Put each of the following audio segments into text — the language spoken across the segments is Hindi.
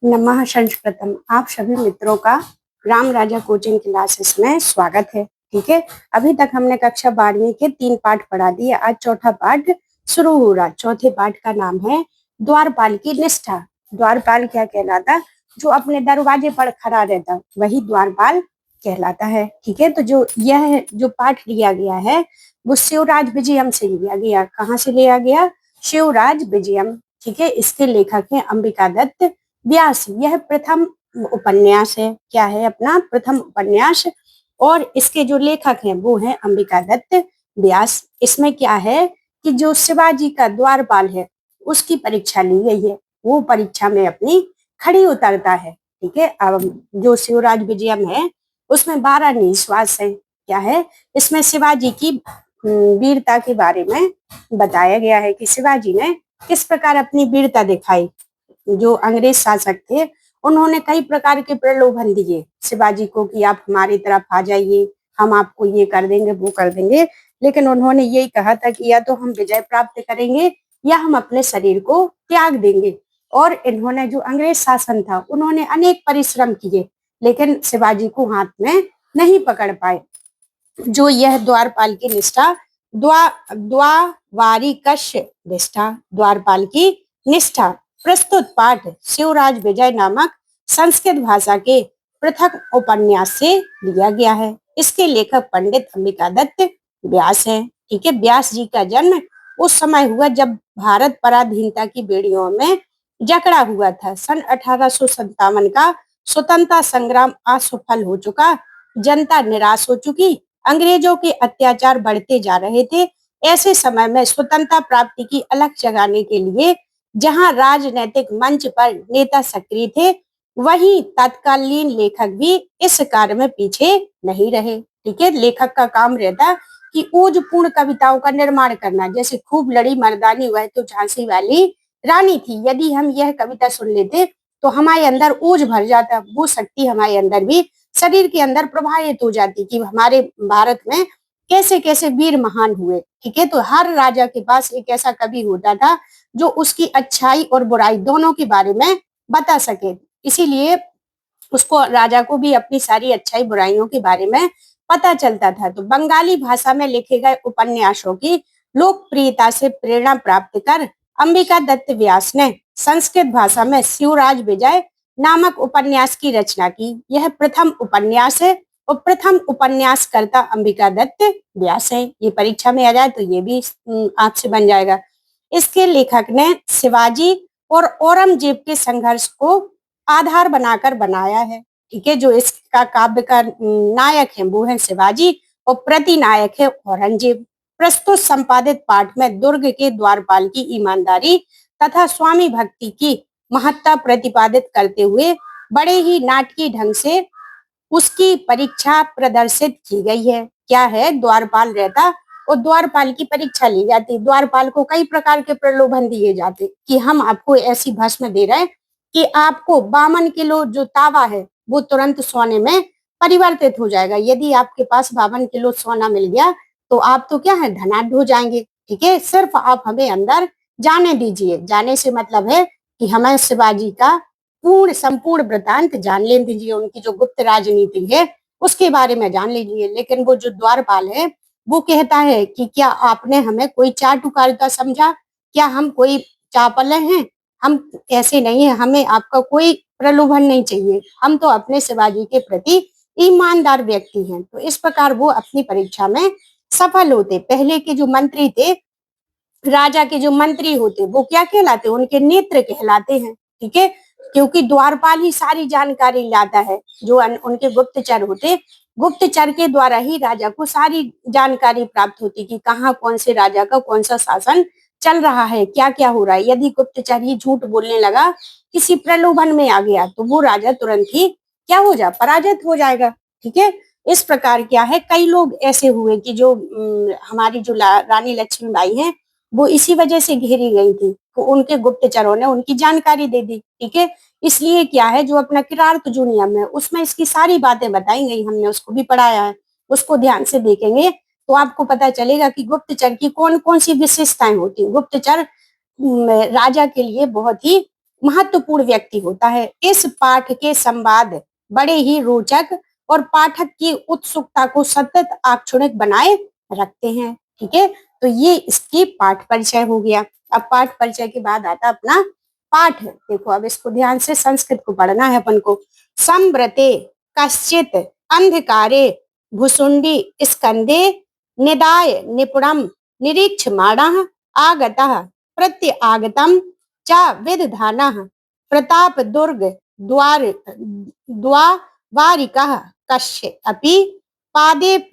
नमः संस्कृतम। आप सभी मित्रों का राम राजा कोचिंग क्लासेस में स्वागत है। ठीक है, अभी तक हमने कक्षा 12वीं के 3 पाठ पढ़ा दिए। आज चौथा पाठ शुरू हो रहा। चौथे पाठ का नाम है द्वारपाल की निष्ठा। द्वारपाल क्या कहलाता? जो अपने दरवाजे पर खड़ा रहता वही द्वारपाल कहलाता है। ठीक है, तो जो पाठ लिया गया है वो शिवराज विजयम से लिया गया। कहाँ से लिया गया? शिवराज विजयम। ठीक है, इसके लेखक हैं अंबिका दत्त व्यास। यह प्रथम उपन्यास है। क्या है? अपना प्रथम उपन्यास। और इसके जो लेखक हैं वो हैं अंबिका दत्त व्यास। इसमें क्या है कि जो शिवाजी का द्वारपाल है उसकी परीक्षा ली गई है। वो परीक्षा में अपनी खड़ी उतरता है। ठीक है, अब जो शिवराज विजयम है उसमें 12 निश्वास है। क्या है? इसमें शिवाजी की वीरता के बारे में बताया गया है कि शिवाजी ने किस प्रकार अपनी वीरता दिखाई। जो अंग्रेज शासक थे उन्होंने कई प्रकार के प्रलोभन दिए शिवाजी को कि आप हमारी तरफ आ जाइए, हम आपको ये कर देंगे वो कर देंगे। लेकिन उन्होंने यही कहा था कि या तो हम विजय प्राप्त करेंगे या हम अपने शरीर को त्याग देंगे। और इन्होंने जो अंग्रेज शासन था उन्होंने अनेक परिश्रम किए लेकिन शिवाजी को हाथ में नहीं पकड़ पाए। जो यह द्वारपाल की निष्ठा द्वावारिकश निष्ठा, द्वारपाल की निष्ठा प्रस्तुत पाठ शिवराज विजय नामक संस्कृत भाषा के पृथक उपन्यास से लिया गया है। इसके लेखक पंडित अंबिका दत्त व्यास हैं। ठीक है, व्यास जी का जन्म उस समय हुआ जब भारत पराधीनता की बेड़ियों में जकड़ा हुआ था। सन 1857 का स्वतंत्रता संग्राम असफल हो चुका, जनता निराश हो चुकी, अंग्रेजों के अत्याचार बढ़ते जा रहे थे। ऐसे समय में स्वतंत्रता प्राप्ति की अलख जगाने के लिए जहां राजनीतिक मंच पर नेता सक्रिय थे वहीं तत्कालीन लेखक भी इस कार्य में पीछे नहीं रहे। ठीक है, लेखक का काम रहता कि ओजपूर्ण कविताओं का निर्माण करना। जैसे खूब लड़ी मर्दानी वह तो झांसी वाली रानी थी, यदि हम यह कविता सुन लेते तो हमारे अंदर ओज भर जाता, वो शक्ति हमारे अंदर भी शरीर के अंदर प्रभावित हो जाती कि हमारे भारत में कैसे कैसे वीर महान हुए। ठीक है, तो हर राजा के पास एक ऐसा कवि होता था जो उसकी अच्छाई और बुराई दोनों के बारे में बता सके। इसीलिए उसको राजा को भी अपनी सारी अच्छाई बुराइयों के बारे में पता चलता था। तो बंगाली भाषा में लिखे गए उपन्यासों की लोकप्रियता से प्रेरणा प्राप्त कर अंबिका दत्त व्यास ने संस्कृत भाषा में शिवराज विजय नामक उपन्यास की रचना की। यह प्रथम उपन्यास है और प्रथम उपन्यासकर्ता अंबिका दत्त व्यास है। ये परीक्षा में आ जाए तो ये भी आपसे बन जाएगा। इसके लेखक ने शिवाजी और औरंगजेब के संघर्ष को आधार बनाकर बनाया है। ठीक है, जो इसका काव्य का नायक है वो है शिवाजी और प्रतिनायक है औरंगजेब। प्रस्तुत संपादित पाठ में दुर्ग के द्वारपाल की ईमानदारी तथा स्वामी भक्ति की महत्ता प्रतिपादित करते हुए बड़े ही नाटकीय ढंग से उसकी परीक्षा प्रदर्शित की गई है। क्या है? द्वारपाल रहता और द्वारपाल की परीक्षा ली जाती। द्वारपाल को कई प्रकार के प्रलोभन दिए जाते कि हम आपको ऐसी भस्म दे रहे हैं कि आपको 52 किलो जो तावा है वो तुरंत सोने में परिवर्तित हो जाएगा। यदि आपके पास 52 किलो सोना मिल गया तो आप तो क्या है, धनाढ्य हो जाएंगे। ठीक है, सिर्फ आप हमें अंदर जाने दीजिए। जाने से मतलब है कि हमें शिवाजी का पूर्ण संपूर्ण वृतांत जान ले दीजिए, उनकी जो गुप्त राजनीति है उसके बारे में जान लीजिए। लेकिन वो जो द्वारपाल है वो कहता है कि क्या आपने हमें कोई चाटुकारिता समझा? क्या हम कोई चापले हैं? हम ऐसे नहीं है, हमें आपका कोई प्रलोभन नहीं चाहिए, हम तो अपने शिवाजी के प्रति ईमानदार व्यक्ति हैं। तो इस प्रकार वो अपनी परीक्षा में सफल होते। पहले के जो मंत्री थे, राजा के जो मंत्री होते वो क्या कहलाते? उनके नेत्र कहलाते हैं। ठीक है, क्योंकि द्वारपाल ही सारी जानकारी लाता है। जो उनके गुप्तचर होते, गुप्तचर के द्वारा ही राजा को सारी जानकारी प्राप्त होती कि कहाँ कौन से राजा का कौन सा शासन चल रहा है, क्या क्या हो रहा है। यदि गुप्तचर ही झूठ बोलने लगा, किसी प्रलोभन में आ गया तो वो राजा तुरंत ही क्या हो जा पराजित हो जाएगा। ठीक है, इस प्रकार क्या है, कई लोग ऐसे हुए कि जो हमारी जो रानी लक्ष्मीबाई है वो इसी वजह से घेरी गई थी, तो उनके गुप्तचरों ने उनकी जानकारी दे दी। ठीक है, इसलिए क्या है, जो अपना किरात जो नियम है उसमें इसकी सारी बातें बताई गई, हमने उसको भी पढ़ाया है। उसको ध्यान से देखेंगे तो आपको पता चलेगा कि गुप्तचर की कौन कौन सी विशेषताएं होती है। गुप्तचर राजा के लिए बहुत ही महत्वपूर्ण व्यक्ति होता है। इस पाठ के संवाद बड़े ही रोचक और पाठक की उत्सुकता को सतत आक्षणिक बनाए रखते हैं। ठीक है, तो ये इसकी पाठ परिचय हो गया। अब पाठ परिचय के बाद आता अपना पाठ। देखो अब इसको ध्यान से संस्कृत को पढ़ना है अपन को। संव्रते कश्चित अंधकारे भुसुंडी स्कंदे निदाय निपुणम निरीक्षमाणः आगतः प्रत्यागतम च विदधानः प्रताप दुर्ग द्वार द्वारिकः कश्य अपि पादेप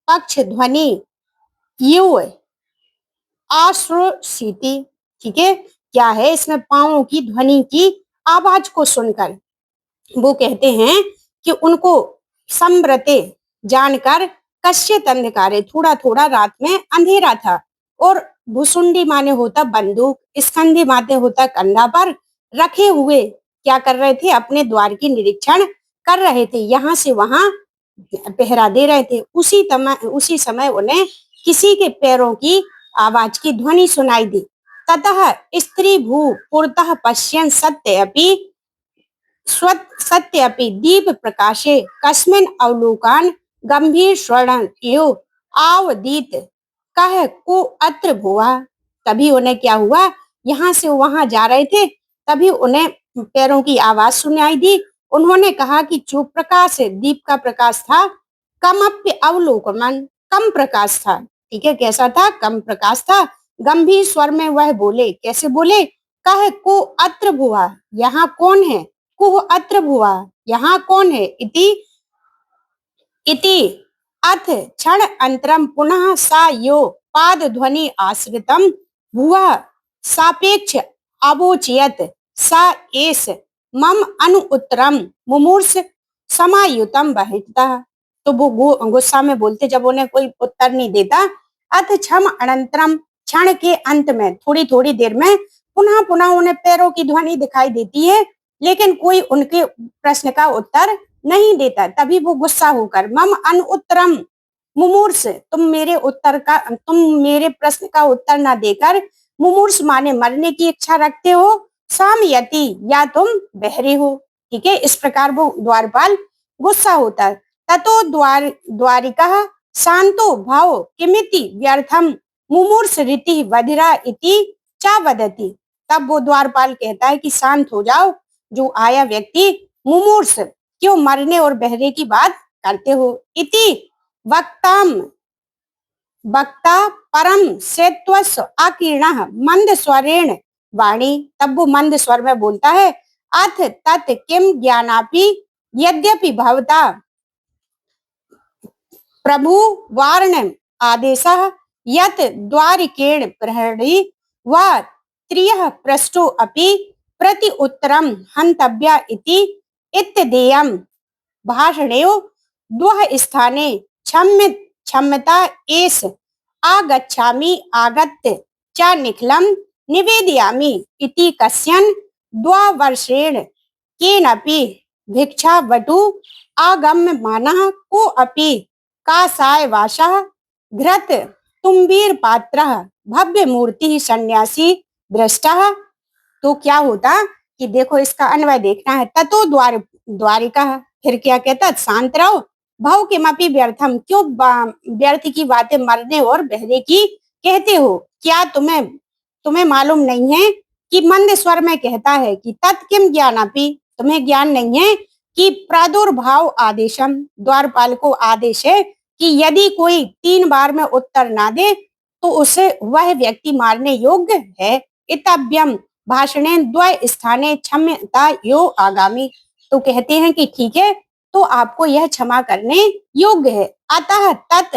पक्ष ध्वनि युव आश्रुसीति। ठीक है, क्या है इसमें, पांवों की ध्वनि की आवाज को सुनकर वो कहते हैं कि उनको संव्रते जानकर कश्चित अंधकारे थोड़ा थोड़ा रात में अंधेरा था, और भुसुंडी माने होता बंदूक, स्कंधी माते होता कंधा पर रखे हुए क्या कर रहे थे, अपने द्वार की निरीक्षण कर रहे थे, यहाँ से वहां पहरा दे रहे थे। उसी समय उन्हें किसी के पैरों की आवाज की ध्वनि सुनाई दी। ततः स्त्री भू पुरतः पश्यन् सत्यपि दीप प्रकाशे कस्मिन् अवलोकान गंभीर स्वर्ण यो आवदीत कह को अत्र भुआ। तभी उन्हें क्या हुआ, यहाँ से वहां जा रहे थे, तभी उन्हें पैरों की आवाज सुनाई दी। उन्होंने कहा कि जो प्रकाश है, दीप का प्रकाश था, कमप्य अवलोकन, कम प्रकाश था। ठीक है, कैसा था, कम प्रकाश था। गंभीर स्वर में वह बोले, कैसे बोले, कह को अत्र भुआ, यहाँ कौन है, कुह अत्र भुआ, यहाँ कौन है, इति अथ क्षण अंतरम पुनः सा यो पाद ध्वनि आश्रितम भुआ सापेक्ष अवोचयत सा एस मम अनु उत्तरम मुमूर्ष समायुतम बहितः। तो वो गुस्सा में बोलते, जब उन्हें कोई उत्तर नहीं देता, अथ क्षम अनंतरम, क्षण के अंत में, थोड़ी थोड़ी देर में, पुनः पुनः उन्हें पैरों की ध्वनि दिखाई देती है, लेकिन कोई उनके प्रश्न का उत्तर नहीं देता। तभी वो गुस्सा होकर मम अन उत्तरम मुमूर्ष, तुम मेरे प्रश्न का उत्तर ना देकर मुमूर्ष माने मरने की इच्छा रखते हो, सामयति या तुम बहरे हो। ठीक है, इस प्रकार वो द्वारपाल गुस्सा होता है। ततो द्वारिका शांतो भाव किमिति व्यर्थम मुमूर्ष रीति वधिरा इति चा वदति। तब वो द्वारपाल कहता है कि शांत हो जाओ, जो आया व्यक्ति मुमूर्ष, क्यों मरने और बहरे की बात करते हो। इति वक्ता परम सेत्वस्व अकीर्णः मंद स्वरेण वाणी। तब वो मंद स्वर में बोलता है, अथ तत् किम ज्ञानापि यद्यपि भवता प्रभु वारण आदेशः यत् द्वारिकेण प्रहरी व त्रियः पृष्ठो अपि प्रति उत्तरम हन्तव्या इति इत्यदेयम् भाषणेयो द्वः स्थाने क्षम्यता एष आगच्छामि आगत्य च निखिलं निवेदयामि इति कश्चन द्वावर्षेण केनपि भिक्षावटु आगम्यमानः को अपि काषायवासः घृत तुम्बीर पात्रः भव्य मूर्ति सन्यासी दृष्टः। तो क्या होता कि देखो इसका अन्वय देखना है। ततो द्वारिका, फिर क्या कहता, शांत रहो, भाव किमपि व्यर्थम, क्यों व्यर्थ की बातें मरने और बहरे की कहते हो। क्या तुम्हें मालूम नहीं है कि मंद स्वर में कहता है कि तत्किम ज्ञानापि, तुम्हें ज्ञान नहीं है कि प्रादुर्भाव आदेशम, द्वारपाल को आदेश है कि यदि कोई 3 बार में उत्तर ना दे तो उसे वह व्यक्ति मारने योग्य है। इतव्यम भाषणे द्वय स्थाने क्षम्यता यो आगामी। तो कहते हैं कि ठीक है, तो आपको यह क्षमा करने योग्य है। अतः तत्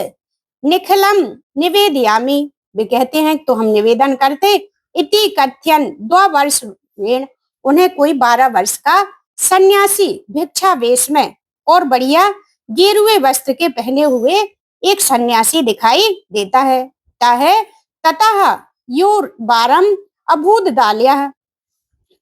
निखिलम निवेदयामि, वे कहते हैं तो हम निवेदन करते। इति कथ्यन 2 वर्ष, उन्हें कोई 12 वर्ष का सन्यासी भिक्षा वेश में और बढ़िया गेरुए वस्त्र के पहने हुए एक सन्यासी दिखाई देता है। ततः योर बारम अभूत डालिया,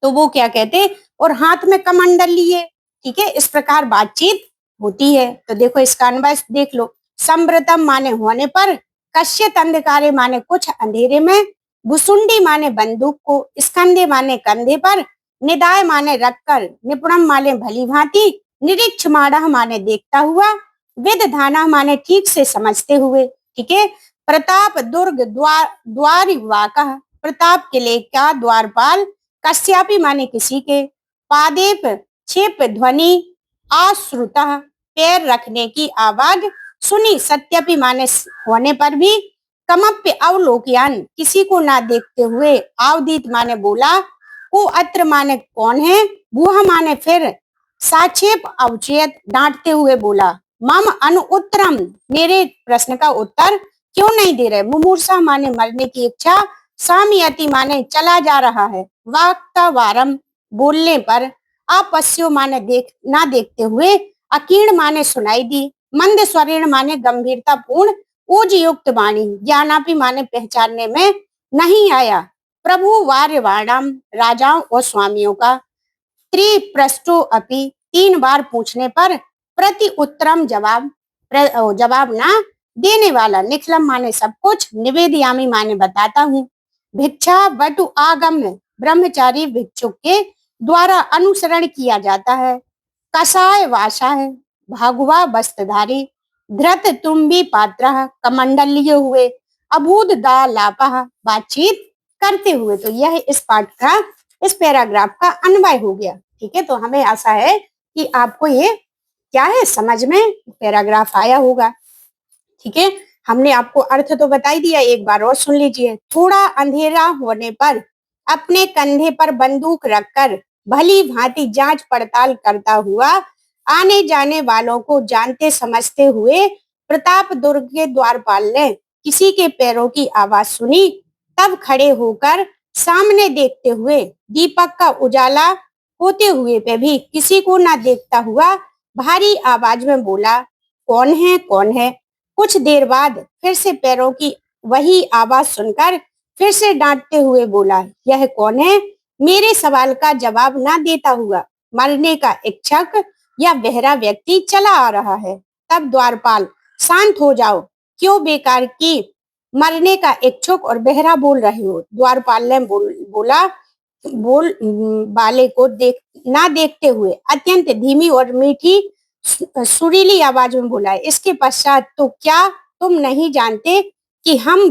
तो वो क्या कहते, और हाथ में कमंडल लिए। ठीक है, इस प्रकार बातचीत होती है। तो देखो इसका अन्वय देख लो। संव्रतम माने होने पर, कश्यत अंधकारे माने कुछ अंधेरे में, भुसुंडी माने बंदूक को, स्कंधे माने कंधे पर, निदाय माने रखकर, निपुणम माने भली भांति, निरीक्ष माणह माने देखता हुआ, विद धाना माने ठीक से समझते हुए। ठीक है। प्रताप दुर्ग द्वार वाकह, प्रताप किले का द्वारपाल, कश्यापी माने किसी के, पादेप छिप ध्वनि आश्रुता, पैर रखने की आवाज सुनी, सत्यपि माने होने पर भी, कमप्य अवलोकयान किसी को ना देखते हुए, आवदीत माने बोला, को अत्र माने कौन है, भूह माने फिर, साक्षेप अवचेत डांटते हुए बोला, मम अनु उत्तरम मेरे प्रश्न का उत्तर क्यों नहीं दे रहे, मुमूर्षा माने मरने की इच्छा, सामयति माने चला जा रहा है, वाक्ता वारम बोलने पर, आपस्यो माने ना देखते हुए, अकीर्ण माने सुनाई दी, मंद स्वरेण माने गंभीरता पूर्ण, ऊज युक्त वाणी ज्ञानापि माने पहचानने में नहीं आया, प्रभु वार्यवाणम राजाओं और स्वामियों का, त्रिप्रष्टो अपि 3 बार पूछने पर, प्रति उत्तरम जवाब ना देने वाला, निखिलम माने सब कुछ, निवेदयामी माने बताता हूँ, भिक्षा वटु आगम्य ब्रह्मचारी भिक्षुक के द्वारा अनुसरण किया जाता है, कसाय वासा है, भगवा वस्त्रधारी, धृत तुम्बी पात्र कमंडल लिए हुए, अभूत दा लापा बातचीत करते हुए। तो यह इस पाठ का, इस पैराग्राफ का अन्वय हो गया। ठीक है। तो हमें आशा है कि आपको ये क्या है समझ में पैराग्राफ आया होगा। ठीक है। हमने आपको अर्थ तो बता ही दिया, एक बार और सुन लीजिए। थोड़ा अंधेरा होने पर अपने कंधे पर बंदूक रखकर भली भांति जांच पड़ताल करता हुआ, आने जाने वालों को जानते समझते हुए, प्रताप दुर्ग के द्वारपाल ने किसी के पैरों की आवाज सुनी, तब खड़े होकर सामने देखते हुए, दीपक का उजाला होते हुए पे भी किसी को ना देखता हुआ, भारी आवाज में बोला, कौन है कौन है। कुछ देर बाद फिर से पैरों की वही आवाज सुनकर फिर से डांटते हुए बोला, यह कौन है। मेरे सवाल का जवाब ना देता हुआ मरने का इच्छुक या बहरा व्यक्ति चला आ रहा है। तब द्वारपाल, शांत हो जाओ, क्यों बेकार की मरने का इच्छुक और बहरा बोल रहे हो। द्वारपाल ने बोला, बाले को ना देखते हुए अत्यंत धीमी और मीठी सुरीली आवाज में बोला, इसके पश्चात तो क्या तुम नहीं जानते कि हम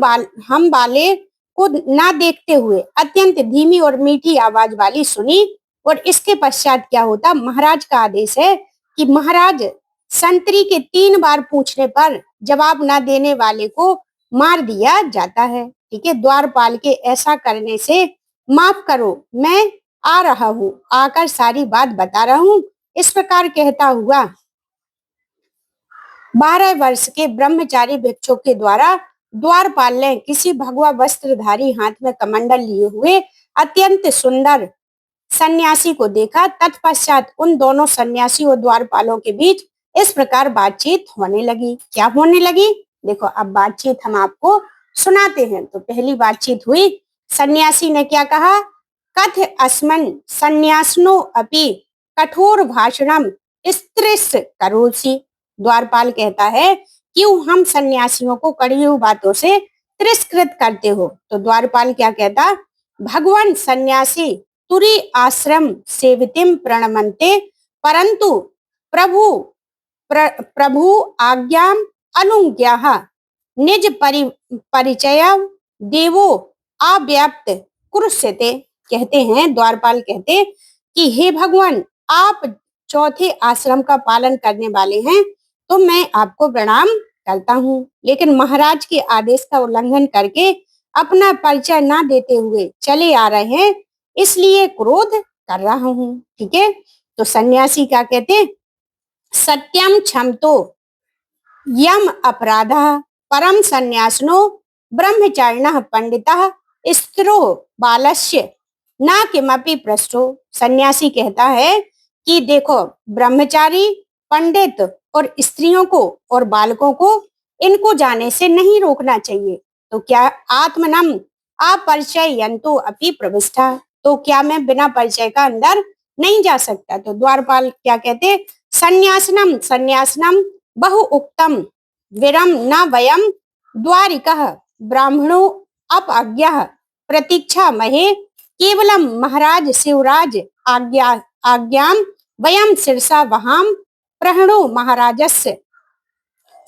बाले को ना देखते हुए अत्यंत धीमी और मीठी आवाज वाली सुनी, और इसके पश्चात क्या होता। महाराज का आदेश है कि महाराज संतरी के 3 बार पूछने पर जवाब ना देने वाले को मार दिया जाता है। ठीक है। द्वारपाल के ऐसा करने से माफ करो, मैं आ रहा हूँ, आकर सारी बात बता रहा हूँ। इस प्रकार कहता हुआ 12 वर्ष के ब्रह्मचारी भिक्षुक के द्वारा द्वारपाल ने किसी भगवा वस्त्रधारी हाथ में कमंडल लिए हुए अत्यंत सुंदर सन्यासी को देखा। तत्पश्चात उन दोनों सन्यासी और द्वारपालों के बीच इस प्रकार बातचीत होने लगी। क्या होने लगी, देखो अब बातचीत हम आपको सुनाते हैं। तो पहली बातचीत हुई, सन्यासी ने क्या कहा, कथ अस्मन् सन्यासनो अपि कठोर भाषणम स्त्रिस करोसि। द्वारपाल कहता है, क्यों हम सन्यासियों को कड़ी बातों से तिरस्कृत करते हो। तो द्वारपाल क्या कहता, भगवान सन्यासी तुरी आश्रम सेवितिम प्रणमन्ते, परंतु प्रभु आज्ञाम अनुज्ञाः निज परिचय देवो अव्याप्त कुरुष्यते। कहते हैं, द्वारपाल कहते कि हे भगवान, आप चौथे आश्रम का पालन करने वाले हैं, तो मैं आपको प्रणाम करता हूँ, लेकिन महाराज के आदेश का उल्लंघन करके अपना परिचय ना देते हुए चले आ रहे हैं, इसलिए क्रोध कर रहा हूँ। ठीक है। तो सन्यासी क्या कहते, सत्यम क्षमतो यम अपराधः परम सन्यासनो ब्रह्मचारिणः पंडितः स्त्रो बालस्य ना किमपि पृष्ठो। सन्यासी कहता है कि देखो, ब्रह्मचारी, पंडित और स्त्रियों को और बालकों को इनको जाने से नहीं रोकना चाहिए। तो क्या आत्मनम अपरिचय यंतु अपि प्रविष्टा, तो क्या मैं बिना परिचय का अंदर नहीं जा सकता। तो द्वारपाल क्या कहते, संन्यासनम संन्यासनम बहु उक्तम विरम न वयम द्वारिकः ब्राह्मणो अपज्ञः प्रतीक्षा महे केवलम महाराज शिवराज आज्ञा आज्ञाम वयम शिरसा वहाम प्रहणो महाराजस्य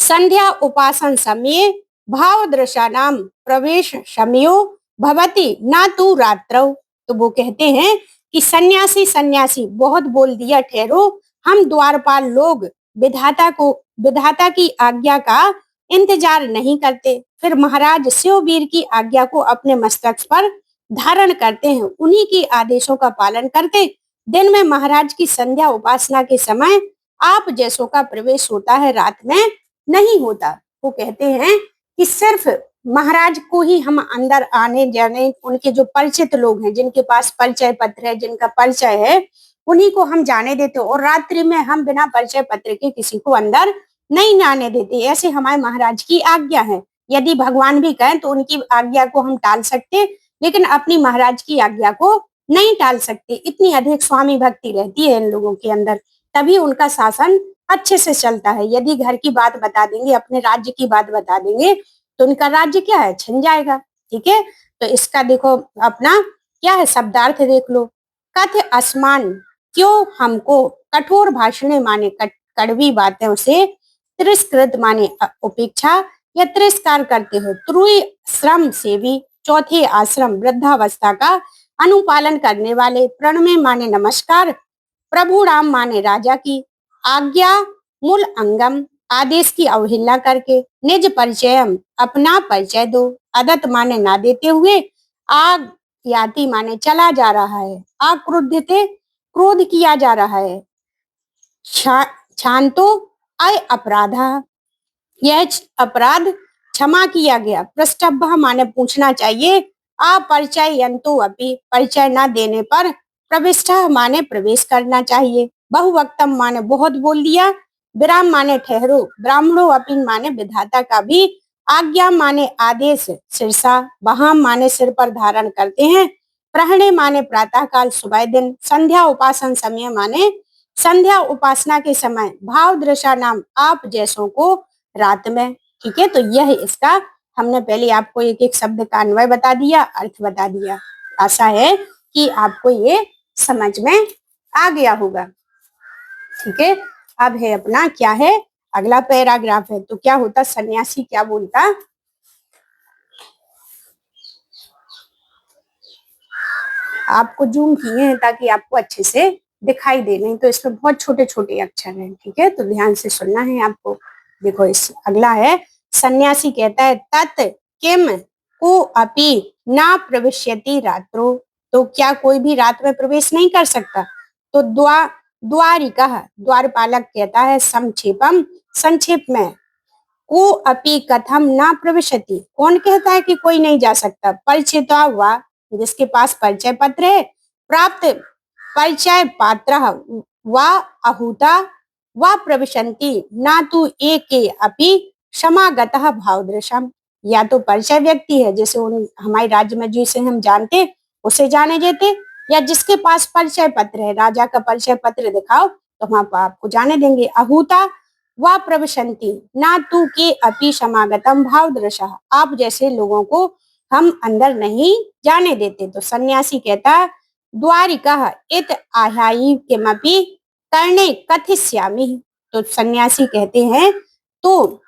संध्या उपासन समय भाव दृशानाम प्रवेश शमयो भवति ना तू रात्रौ। तो वो कहते हैं कि सन्यासी सन्यासी बहुत बोल दिया ठहरो, हम द्वारपाल लोग विधाता की आज्ञा का इंतजार नहीं करते, फिर महाराज शिववीर की आज्ञा को अपने मस्तक पर धारण करते हैं, उन्हीं की आदेशों का पालन करते। दिन में महाराज की संध्या उपासना के समय आप जैसों का प्रवेश होता है, रात में नहीं होता। वो कहते हैं कि सिर्फ महाराज को ही हम अंदर आने जाने, उनके जो परिचित लोग हैं, जिनके पास परिचय पत्र है, जिनका परिचय है, उन्हीं को हम जाने देते, और रात्रि में हम बिना परिचय पत्र के किसी को अंदर नहीं आने देते। ऐसे हमारे महाराज की आज्ञा है। यदि भगवान भी कहें तो उनकी आज्ञा को हम टाल सकते, लेकिन अपनी महाराज की आज्ञा को नहीं टाल सकते। इतनी अधिक स्वामी भक्ति रहती है इन लोगों के अंदर, तभी उनका शासन अच्छे से चलता है। यदि घर की बात बता देंगे, अपने राज्य की बात बता देंगे, तो उनका राज्य क्या है, छिन जाएगा। ठीक है, तो इसका देखो अपना क्या है शब्दार्थ देख लो। कथ असमान, क्यों हमको कठोर भाषण माने कड़वी बातों से तिरस्कृत माने उपेक्षा या तिरस्कार करते हो। त्रुई श्रम सेवी, चौथे आश्रम वृद्धावस्था का अनुपालन करने वाले। प्रणमे माने नमस्कार, प्रभु राम माने राजा की आज्ञा, मूल अंगम आदेश की अवहेलना करके। निज परिचयम, अपना परिचय दो। अदत माने ना देते हुए। आग याति माने चला जा रहा है। आक्रुद्धते, क्रोध किया जा रहा है। शांतो अय अपराधा, यह अपराध क्षमा किया गया। पृष्ठभ माने पूछना चाहिए। अपरिचय यंतु अपि, परिचय न देने पर। प्रविष्ट माने प्रवेश करना चाहिए। बहुवक्तम माने बहुत बोल दिया। विराम माने ठहरो। ब्राह्मणो अपि माने विधाता का भी। आज्ञा माने आदेश। शिरसा वहाम माने सिर पर धारण करते हैं। प्रहणे माने प्रातः काल सुबह दिन। संध्या उपासन समय माने संध्या उपासना के समय। भाव दृशा नाम, आप जैसों को रात में। ठीक है, तो यह इसका हमने पहले आपको एक एक शब्द का अन्वय बता दिया, अर्थ बता दिया। आशा है कि आपको ये समझ में आ गया होगा। ठीक है, अब है अपना क्या है, अगला पैराग्राफ है। तो क्या होता, सन्यासी क्या बोलता, आपको जूम किए हैं ताकि आपको अच्छे से दिखाई दे, नहीं तो इसमें बहुत छोटे छोटे अक्षर हैं। ठीक है, तो ध्यान से सुनना है आपको। देखो इस अगला है, सन्यासी कहता है तत् किम को अपि ना प्रविश्यति रात्रो। तो क्या कोई भी रात में प्रवेश नहीं कर सकता। तो द्वारिका, द्वारपालक कहता है संक्षेपम, संक्षेप में। को अपि कथम ना प्रविशति, कौन कहता है कि कोई नहीं जा सकता। परिचित हुआ, जिसके पास परिचय पत्र है। प्राप्त परिचय पात्र व अहूता व प्रविशन्ति ना तू एक अपि क्षमागतः भावदृशम। या तो परिचय व्यक्ति है, जैसे उन हमारे राज्य में जिसे हम जानते उसे जाने देते, या जिसके पास परिचय पत्र है, राजा का परिचय पत्र दिखाओ तो हम आपको जाने देंगे। अहूता व प्रविशन्ति ना तू के अपि समागतम भावदृशः, आप जैसे लोगों को हम अंदर नहीं जाने देते। तो सन्यासी कहता द्वारिका इत आह्यायी किमपि करणे कथिष्यामि। तो सन्यासी कहते हैं, तो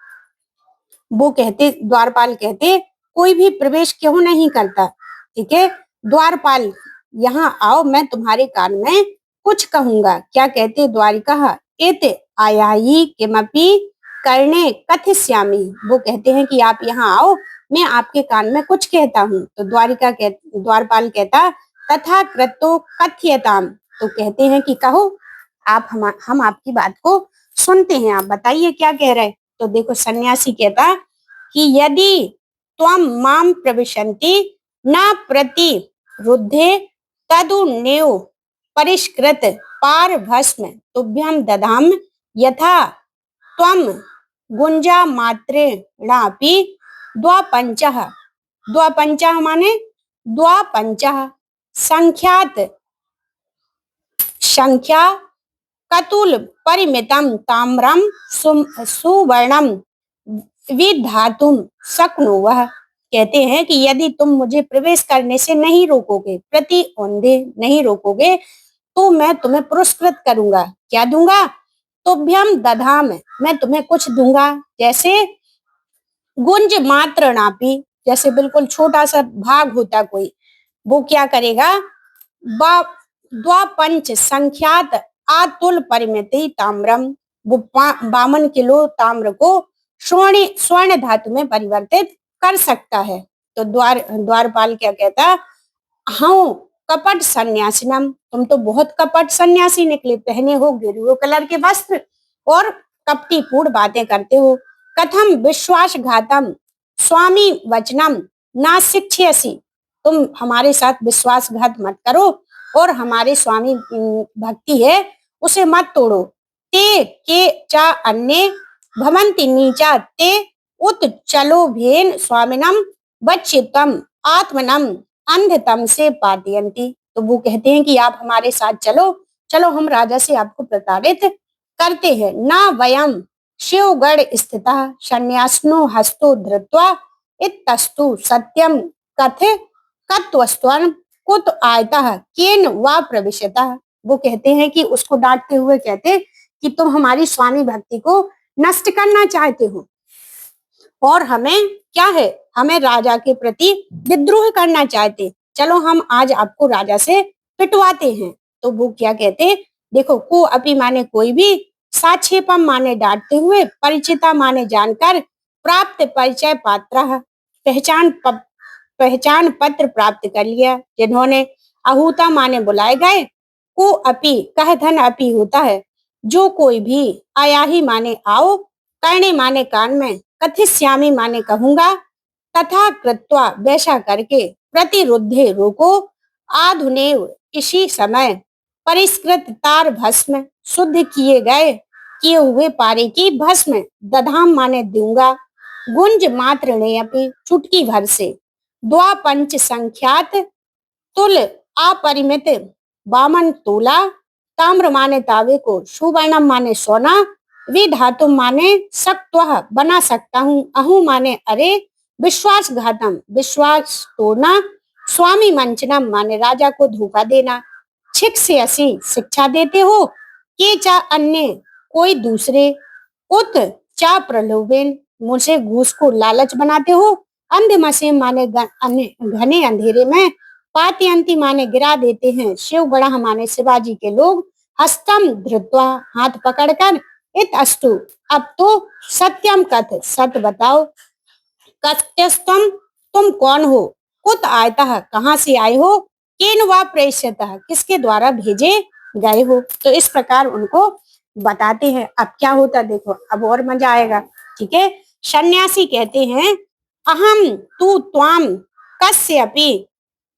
वो कहते, द्वारपाल कहते कोई भी प्रवेश क्यों नहीं करता। ठीक है, द्वारपाल यहाँ आओ, मैं तुम्हारे कान में कुछ कहूंगा। क्या कहते, द्वारिका इत आयायी किमपि करणे कथिष्यामि। वो कहते हैं कि आप यहाँ आओ, मैं आपके कान में कुछ कहता हूँ। तो द्वारपाल कहता तथा कृतो कथ्यताम। तो कहते हैं कि कहो, आप हम आपकी बात को सुनते हैं, आप बताइए क्या कह रहे। तो देखो सन्यासी कहता कि यदि त्वम माम प्रविशन्ति न प्रतिरुद्धे तदु नेव परिष्कृत पार भस्म तुभ्यम दधाम यथा त्वम गुंजा मात्रेणापि द्वापंचः। द्वापंचः माने द्वापंचः संख्यात संख्या कतुल परिमितम ताम्रम सुवर्णम विधातुम शक्नुवः। कहते हैं कि यदि तुम मुझे प्रवेश करने से नहीं रोकोगे, प्रति औंधे नहीं रोकोगे, तो मैं तुम्हें पुरस्कृत करूंगा। क्या दूंगा? तुभ्यम दधाम, मैं तुम्हें कुछ दूंगा। जैसे गुंज मात्र नापी, जैसे बिल्कुल छोटा सा भाग होता कोई, वो क्या करेगा? द्वापंच संख्यात आतुल परिमिति ताम्रम, वो 52 किलो ताम्र को स्वर्ण धातु में परिवर्तित कर सकता है। तो द्वारपाल क्या कहता? हाँ, कपट सन्यासिनम, तुम तो बहुत कपट सन्यासी निकले, पहने हो गेरुआ कलर के वस्त्र और कपटी पूर्ण बातें करते हो। कथम विश्वासघातम स्वामी वचनम ना शिक्षयसी, तुम हमारे साथ विश्वासघात मत करो और हमारे स्वामी भक्ति है उसे मत तोड़ो। ते के चा अन्य भवंति नीचा ते उत चलो भेन स्वामिनम बच्चितम आत्मनम अंधतम से पातयंती, तो वो कहते हैं कि आप हमारे साथ चलो, चलो हम राजा से आपको प्रताड़ित करते हैं। ना वयम शिवगढ़ स्थित संन्यासनो हस्तो धृत्वा इतस्तु सत्यम कथ कत्वस्त्वं कुत आयतः केन वा प्रविशतः, वो कहते हैं कि उसको डांटते हुए कहते कि तुम हमारी स्वामी भक्ति को नष्ट करना चाहते हो और हमें क्या है, हमें राजा के प्रति विद्रोह करना चाहते, चलो हम आज आपको राजा से पिटवाते हैं। तो वो क्या कहते? देखो, को अपि माने कोई भी, साक्षेपम माने डांटते हुए, परिचिता माने जानकर, प्राप्त परिचय पात्र पहचान पत्र प्राप्त कर लिया जिन्होंने, आहूता माने बुलाए गए, को अपि कह धन अपि होता है, जो कोई भी, आयाही माने आओ, करने माने कान में, कथिष्यामि माने कहूंगा, तथा कृत्वा वैसा करके, प्रतिरुद्धे रोको, आधुनेव इसी समय, परिष्कृत तार भस्म शुद्ध किए हुए पारे की भस्म, दधाम माने दूंगा, गुंज मात्र ने अपनी चुटकी भर से, द्वापंच संख्यात तुल अपरिमित 52 तोला, ताम्र माने तावे को, सुवर्णम माने सोना, विधातु माने सक्त्वः बना सकता हूँ, अहु माने अरे, विश्वासघातम विश्वास तोड़ना, स्वामी मंचनम माने राजा को धोखा देना, छिक से असी शिक्षा देते हो, के चा अन्य कोई दूसरे, उत चा प्रलोभन मुझे घूस को लालच बनाते हो, अंध मसे माने घने अंधेरे में, पातयंती माने गिरा देते हैं, शिवगढ़ माने शिवाजी के लोग, हस्तम धृत्वा हाथ पकड़कर, इत अस्तु अब तो सत्यम कथ सत्य बताओ, कथ्यस्तम तुम कौन हो, कुत आयतः कहाँ से आए हो, केन वा प्रेषितः किसके द्वारा भेजे गए हो। तो इस प्रकार उनको बताते हैं। अब क्या होता देखो, अब और मजा आएगा। ठीक है, सन्यासी कहते हैं, अहम तू त्वाम कस्यपि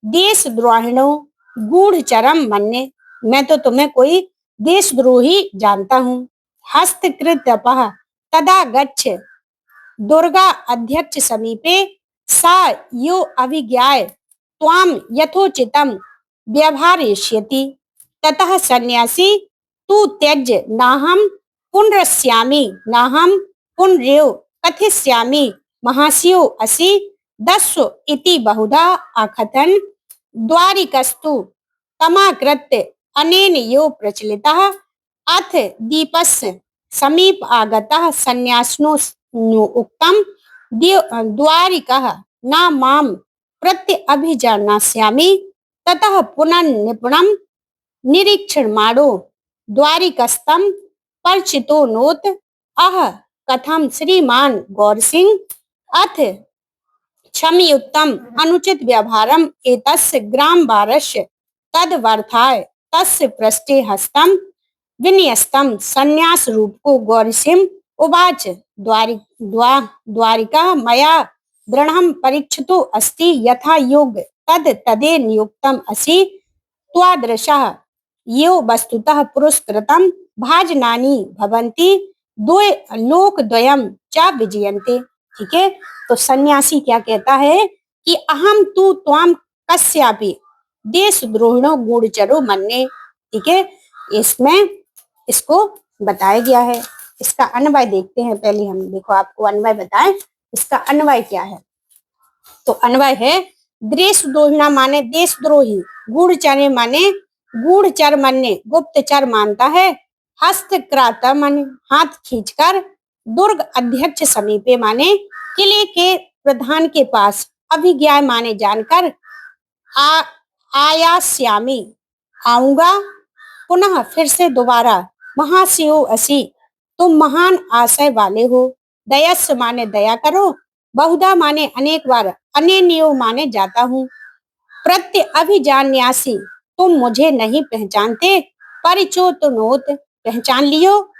देशद्रोहिणो गूढ़चरम मन्ये, मैं तो तुम्हें कोई देशद्रोही जानता हूँ। हस्तकृत अपः तदा गच्छ दुर्गा अध्यक्ष समीपे, सा यो अभिज्ञाय त्वाम यथोचितम व्यवहारयिष्यति, ततः सन्यासी तू त्यज नाहम पुनरस्यामि नाहम पुनरेव कथिष्यामि महास्यो असि दस्व इति बहुधा अकथन, द्वारिकस्तु तमाकृत्य अनेन यो प्रचलितः, अथ दीपस्य समीप आगतः सन्यासिनो उक्तम, द्वारिकः न माम प्रत्य अभिजानास्यामि, ततः पुनर्निपुणं निरीक्षणमाणो द्वारिकस्तम परिचितो नोत, अह कथम श्रीमान गौरसिंह अथ क्षमयुक्तम अनुचित व्यवहारम एतस्य ग्राम वारस्य तदवर्थाय तस्य पृष्ठे हस्तम विन्यस्तम संन्यास रूप को गौरसिंह उवाच, द्वारिका मया दृढ़ं परीक्षितो अस्ति, यथा योग तद तदे नियुक्तम असि, त्वादृशः यो वस्तुतः पुरस्कृतं भाजनानि भवन्ति, द्वे लोकद्वयं च विजयन्ते। ठीक है, तो सन्यासी क्या कहता है कि अहम तू त्वाम कस्यापि देशद्रोहिणो गूढ़चरो मन्ये। ठीक है, इसमें इसको बताया गया है। इसका अन्वय देखते हैं। पहले हम देखो, आपको अन्वय बताएं, इसका अन्वय क्या है। तो अन्वय है, देशद्रोहिणा माने देशद्रोही, गूढ़चर्य माने गूढ़चर मन्य गुप्तचर मानता है, हस्तक्राता मन हाथ खींचकर, दुर्ग अध्यक्ष समीपे माने किले के प्रधान के पास, अभिज्ञा माने जानकर, आ आयास्यामी आऊंगा, पुनः फिर से दोबारा, महाशिव असी तुम महान आशय वाले हो, दयस्स माने दया करो, बहुधा माने अनेक बार, अनेनियो माने जाता हूँ, प्रत्य अभिजान्यासी तुम मुझे नहीं पहचानते, परिचोतनोत पहचान लियो।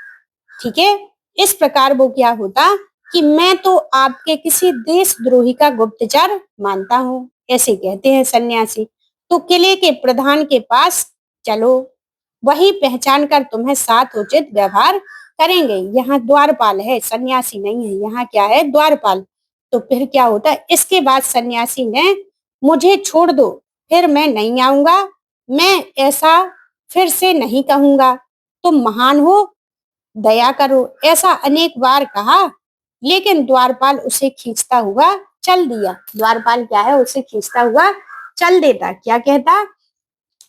ठीक है, इस प्रकार वो क्या होता कि मैं तो आपके किसी देशद्रोही का गुप्तचर मानता हूँ, ऐसे कहते हैं सन्यासी। तो किले के प्रधान के पास चलो, वही पहचान कर तुम्हें साथ उचित व्यवहार करेंगे। यहाँ द्वारपाल है, सन्यासी नहीं है, यहाँ क्या है, द्वारपाल। तो फिर क्या होता है, इसके बाद सन्यासी ने, मुझे छोड़ दो, फिर मैं नहीं आऊंगा, मैं ऐसा फिर से नहीं कहूंगा, तुम महान हो, दया करो, ऐसा अनेक बार कहा, लेकिन द्वारपाल उसे खींचता हुआ चल दिया। द्वारपाल क्या है, उसे खींचता हुआ चल देता। क्या कहता,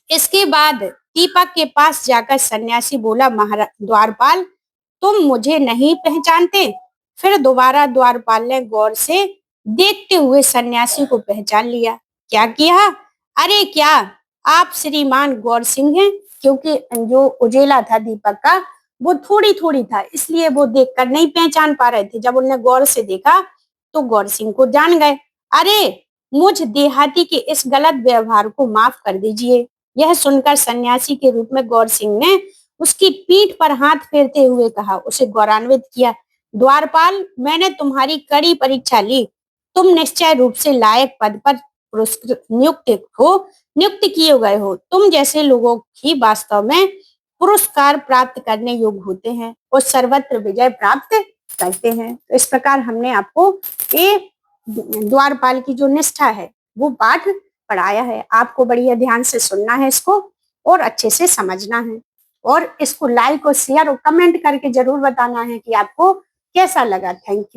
इसके बाद दीपक के पास जाकर सन्यासी बोला, महाराज द्वारपाल तुम मुझे नहीं पहचानते। फिर दोबारा द्वारपाल ने गौर से देखते हुए सन्यासी को पहचान लिया। क्या किया, अरे क्या आप श्रीमान गौर सिंह हैं? क्योंकि जो उजेला था दीपक का वो थोड़ी थोड़ी था, इसलिए वो देखकर नहीं पहचान पा रहे थे। जब उन्होंने गौर से देखा तो गौर सिंह को जान गए। अरे मुझ देहाती के इस गलत व्यवहार को माफ कर दीजिए। यह सुनकर सन्यासी के रूप में गौर सिंह ने उसकी पीठ पर हाथ फेरते हुए कहा, उसे गौरवान्वित किया, द्वारपाल मैंने तुम्हारी कड़ी परीक्षा ली, तुम निश्चय रूप से लायक पद पर नियुक्त किए गए हो। तुम जैसे लोगों ही वास्तव में पुरस्कार प्राप्त करने योग्य होते हैं और सर्वत्र विजय प्राप्त करते हैं। तो इस प्रकार हमने आपको ये द्वारपाल की जो निष्ठा है वो पाठ पढ़ाया है। आपको बढ़िया ध्यान से सुनना है इसको और अच्छे से समझना है, और इसको लाइक और शेयर और कमेंट करके जरूर बताना है कि आपको कैसा लगा। Thank you.